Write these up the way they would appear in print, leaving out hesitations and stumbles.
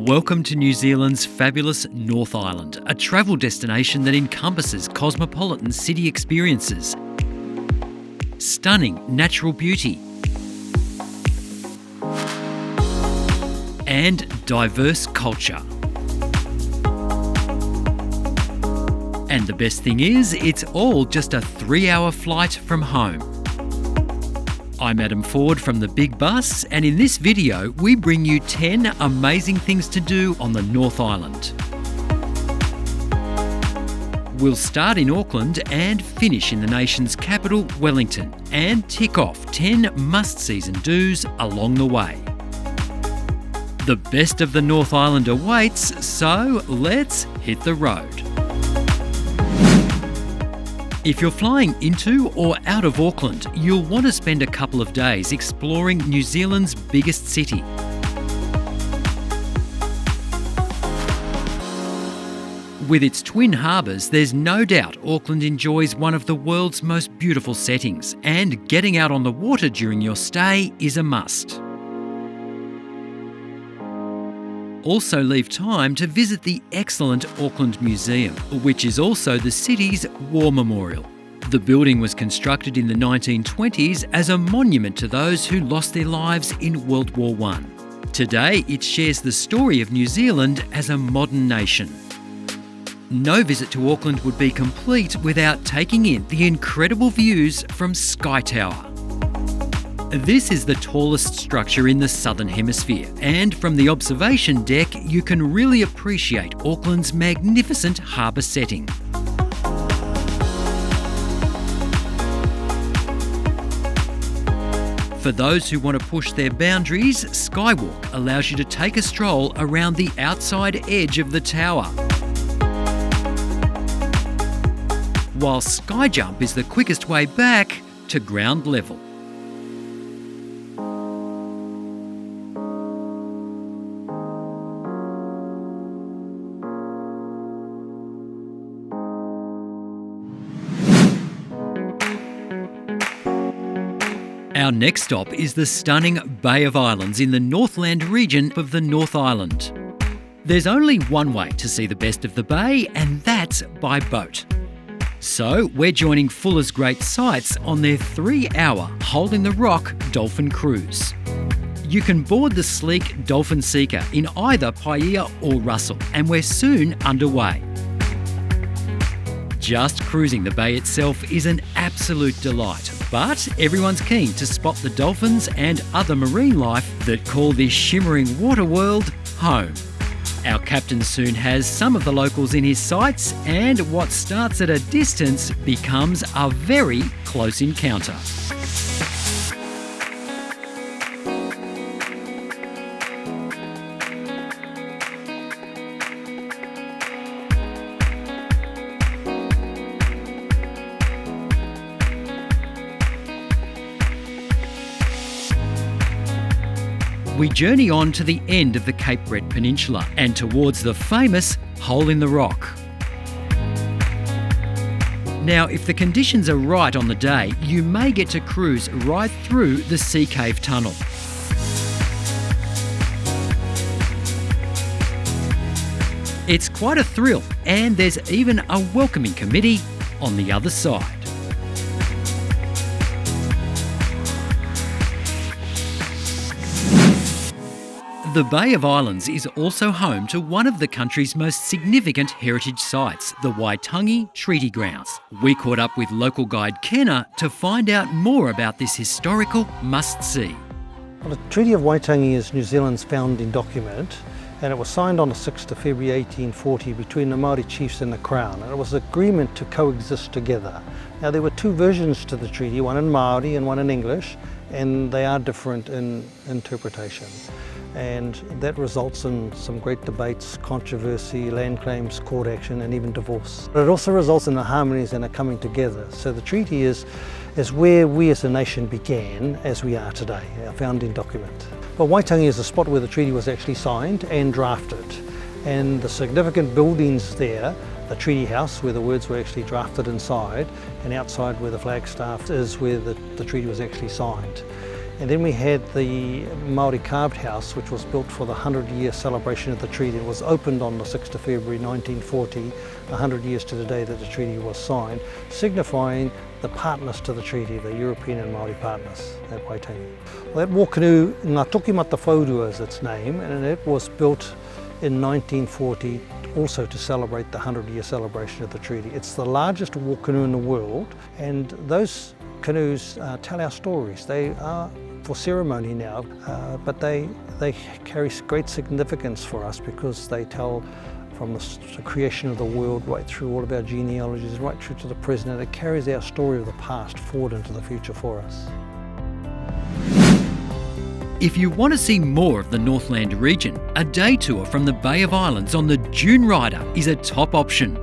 Welcome to New Zealand's fabulous North Island, a travel destination that encompasses cosmopolitan city experiences, stunning natural beauty, and diverse culture. And the best thing is, it's all just a 3-hour flight from home. I'm Adam Ford from The Big Bus, and in this video we bring you 10 amazing things to do on the North Island. We'll start in Auckland and finish in the nation's capital, Wellington, and tick off 10 must-sees and do's along the way. The best of the North Island awaits, so let's hit the road. If you're flying into or out of Auckland, you'll want to spend a couple of days exploring New Zealand's biggest city. With its twin harbours, there's no doubt Auckland enjoys one of the world's most beautiful settings, and getting out on the water during your stay is a must. Also leave time to visit the excellent Auckland Museum, which is also the city's war memorial. The building was constructed in the 1920s as a monument to those who lost their lives in World War I. Today, it shares the story of New Zealand as a modern nation. No visit to Auckland would be complete without taking in the incredible views from Sky Tower. This is the tallest structure in the Southern Hemisphere, and from the observation deck you can really appreciate Auckland's magnificent harbour setting. For those who want to push their boundaries, Skywalk allows you to take a stroll around the outside edge of the tower. While Skyjump is the quickest way back to ground level. Our next stop is the stunning Bay of Islands in the Northland region of the North Island. There's only one way to see the best of the bay, and that's by boat. So we're joining Fuller's Great Sights on their 3-hour Hole in the Rock Dolphin cruise. You can board the sleek Dolphin Seeker in either Puia or Russell, and we're soon underway. Just cruising the bay itself is an absolute delight, but everyone's keen to spot the dolphins and other marine life that call this shimmering water world home. Our captain soon has some of the locals in his sights, and what starts at a distance becomes a very close encounter. We journey on to the end of the Cape Breton Peninsula and towards the famous Hole in the Rock. Now, if the conditions are right on the day, you may get to cruise right through the Sea Cave Tunnel. It's quite a thrill, and there's even a welcoming committee on the other side. The Bay of Islands is also home to one of the country's most significant heritage sites, the Waitangi Treaty Grounds. We caught up with local guide Kenna to find out more about this historical must-see. Well, the Treaty of Waitangi is New Zealand's founding document, and it was signed on the 6th of February 1840 between the Māori chiefs and the Crown, and it was an agreement to coexist together. Now, there were two versions to the treaty, one in Māori and one in English, and they are different in interpretation. And that results in some great debates, controversy, land claims, court action, and even divorce. But it also results in the harmonies and a coming together. So the treaty is where we as a nation began as we are today, our founding document. But Waitangi is the spot where the treaty was actually signed and drafted. And the significant buildings there, the treaty house where the words were actually drafted inside, and outside where the flagstaff is where the treaty was actually signed. And then we had the Māori carved house, which was built for the 100-year celebration of the treaty. It was opened on the 6th of February 1940, 100 years to the day that the treaty was signed, signifying the partners to the treaty, the European and Māori partners at Waitangi. Well, that war canoe, Ngā Tokimata Whaurua is its name, and it was built in 1940 also to celebrate the 100-year celebration of the treaty. It's the largest war canoe in the world, and those canoes tell our stories. They are for ceremony now, but they carry great significance for us because they tell from the creation of the world right through all of our genealogies, right through to the present, and it carries our story of the past forward into the future for us. If you want to see more of the Northland region, a day tour from the Bay of Islands on the Dune Rider is a top option.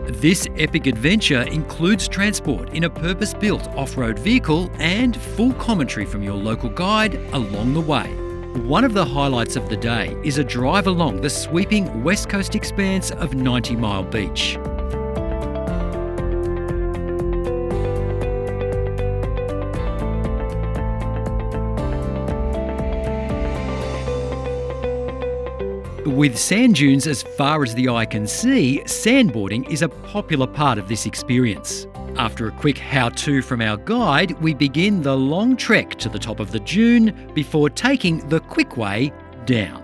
This epic adventure includes transport in a purpose-built off-road vehicle and full commentary from your local guide along the way. One of the highlights of the day is a drive along the sweeping west coast expanse of 90 Mile Beach. With sand dunes as far as the eye can see, sandboarding is a popular part of this experience. After a quick how-to from our guide, we begin the long trek to the top of the dune before taking the quick way down.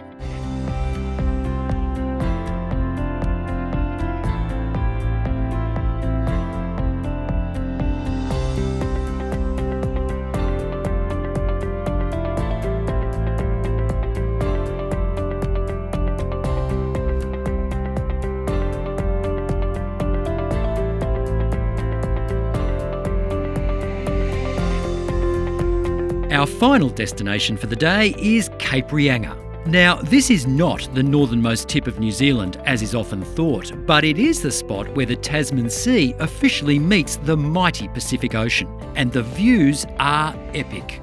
Our final destination for the day is Cape Reinga. Now, this is not the northernmost tip of New Zealand, as is often thought, but it is the spot where the Tasman Sea officially meets the mighty Pacific Ocean, and the views are epic.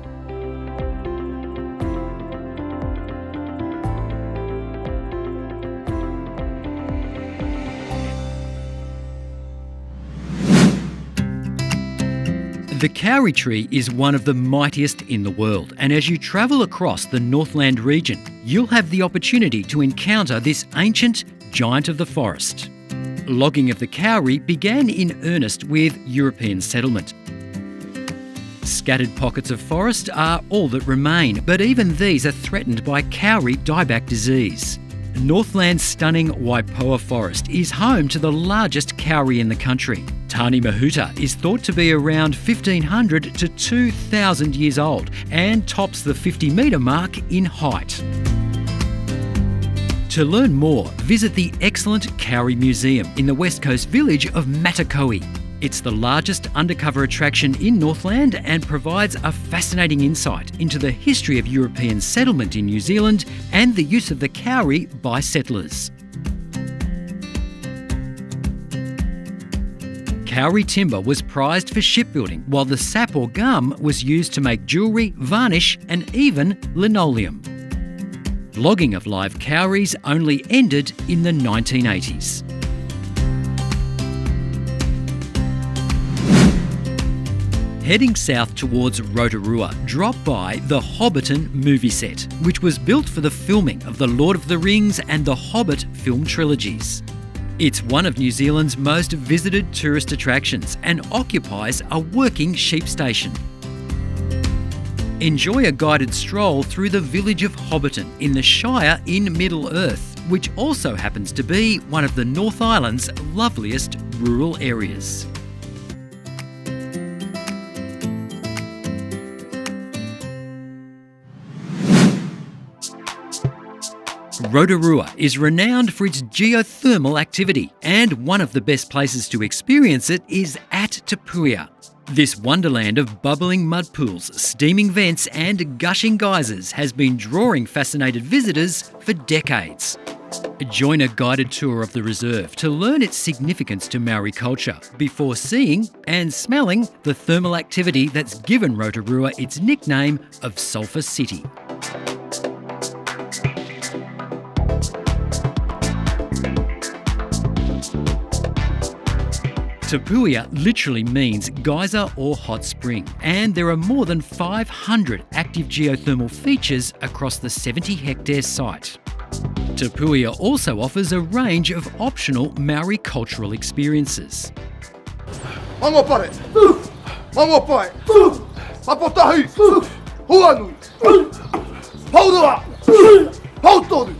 The Kauri tree is one of the mightiest in the world, and as you travel across the Northland region, you'll have the opportunity to encounter this ancient giant of the forest. Logging of the Kauri began in earnest with European settlement. Scattered pockets of forest are all that remain, but even these are threatened by Kauri dieback disease. Northland's stunning Waipoua forest is home to the largest Kauri in the country. Tāne Mahuta is thought to be around 1,500 to 2,000 years old and tops the 50-metre mark in height. To learn more, visit the excellent Kauri Museum in the west coast village of Matakohe. It's the largest undercover attraction in Northland and provides a fascinating insight into the history of European settlement in New Zealand and the use of the Kauri by settlers. Kauri timber was prized for shipbuilding, while the sap or gum was used to make jewellery, varnish and even linoleum. Logging of live Kauris only ended in the 1980s. Heading south towards Rotorua, drop by the Hobbiton movie set, which was built for the filming of the Lord of the Rings and the Hobbit film trilogies. It's one of New Zealand's most visited tourist attractions and occupies a working sheep station. Enjoy a guided stroll through the village of Hobbiton in the Shire in Middle-earth, which also happens to be one of the North Island's loveliest rural areas. Rotorua is renowned for its geothermal activity, and one of the best places to experience it is at Puia. This wonderland of bubbling mud pools, steaming vents and gushing geysers has been drawing fascinated visitors for decades. Join a guided tour of the reserve to learn its significance to Maori culture before seeing and smelling the thermal activity that's given Rotorua its nickname of Sulphur City. Te Puia literally means geyser or hot spring, and there are more than 500 active geothermal features across the 70-hectare site. Te Puia also offers a range of optional Maori cultural experiences. Mangopare, Mangopai, Papotahi, Huanui, Paudua, Pautoru.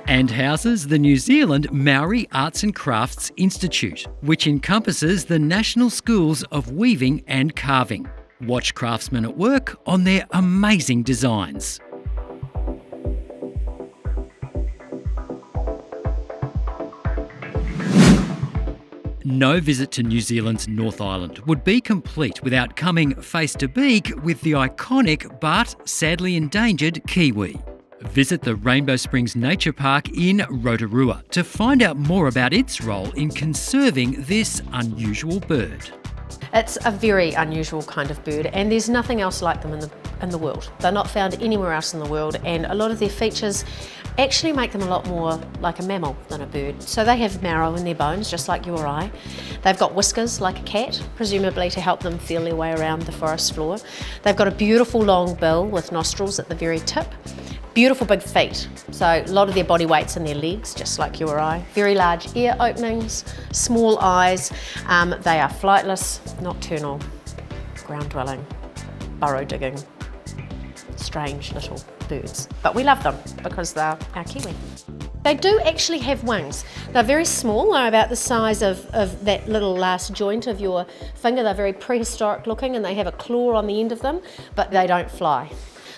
And houses the New Zealand Maori Arts and Crafts Institute, which encompasses the national schools of weaving and carving. Watch craftsmen at work on their amazing designs. No visit to New Zealand's North Island would be complete without coming face to beak with the iconic but sadly endangered kiwi. Visit the Rainbow Springs Nature Park in Rotorua to find out more about its role in conserving this unusual bird. It's a very unusual kind of bird, and there's nothing else like them in the world. They're not found anywhere else in the world, and a lot of their features actually make them a lot more like a mammal than a bird. So they have marrow in their bones, just like you or I. They've got whiskers like a cat, presumably to help them feel their way around the forest floor. They've got a beautiful long bill with nostrils at the very tip. Beautiful big feet, so a lot of their body weight's in their legs, just like you or I. Very large ear openings, small eyes. They are flightless, nocturnal, ground-dwelling, burrow-digging, strange little birds. But we love them because they're our kiwi. They do actually have wings. They're very small, they're about the size of that little last joint of your finger. They're very prehistoric looking and they have a claw on the end of them, but they don't fly.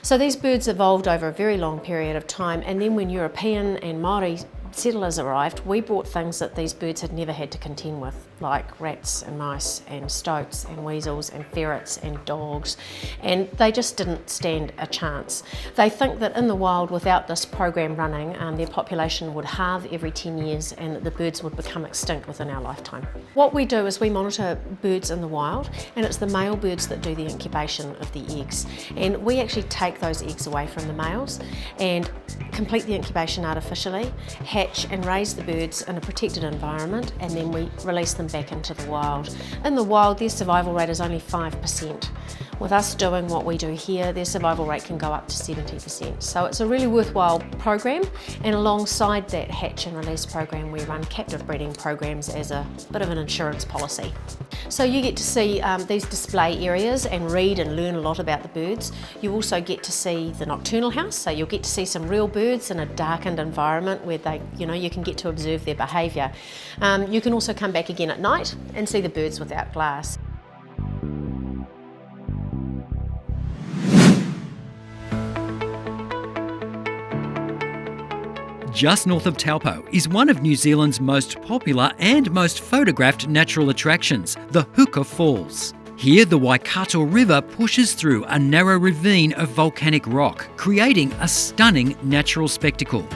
So these birds evolved over a very long period of time, and then when European and Māori settlers arrived, we brought things that these birds had never had to contend with, like rats and mice and stoats and weasels and ferrets and dogs, and they just didn't stand a chance. They think that in the wild, without this program running, their population would halve every 10 years and that the birds would become extinct within our lifetime. What we do is we monitor birds in the wild, and it's the male birds that do the incubation of the eggs, and we actually take those eggs away from the males and complete the incubation artificially, hatch and raise the birds in a protected environment, and then we release them back into the wild. In the wild, their survival rate is only 5%. With us doing what we do here, their survival rate can go up to 70%. So it's a really worthwhile program, and alongside that hatch and release program, we run captive breeding programs as a bit of an insurance policy. So you get to see these display areas and read and learn a lot about the birds. You also get to see the nocturnal house, so you'll get to see some real birds in a darkened environment where they, you can get to observe their behaviour. You can also come back again at night and see the birds without glass. Just north of Taupo is one of New Zealand's most popular and most photographed natural attractions, the Huka Falls. Here, the Waikato River pushes through a narrow ravine of volcanic rock, creating a stunning natural spectacle.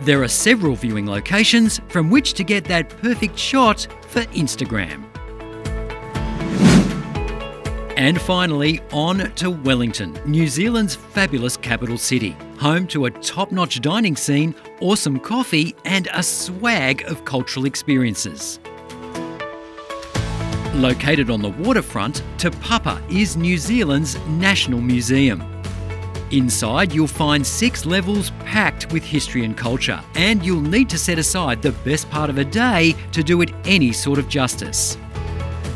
There are several viewing locations from which to get that perfect shot for Instagram. And finally, on to Wellington, New Zealand's fabulous capital city, home to a top-notch dining scene, awesome coffee and a swag of cultural experiences. Located on the waterfront, Te Papa is New Zealand's national museum. Inside, you'll find 6 levels packed with history and culture, and you'll need to set aside the best part of a day to do it any sort of justice.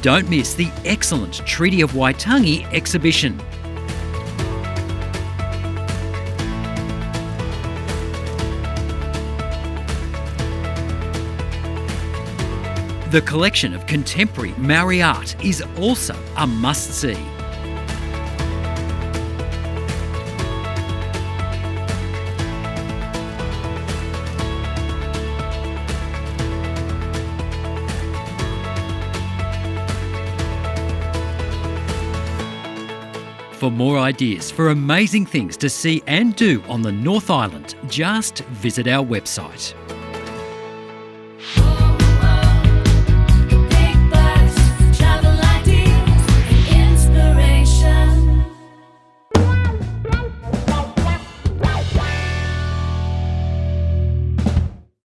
Don't miss the excellent Treaty of Waitangi exhibition. The collection of contemporary Maori art is also a must-see. For more ideas for amazing things to see and do on the North Island, just visit our website.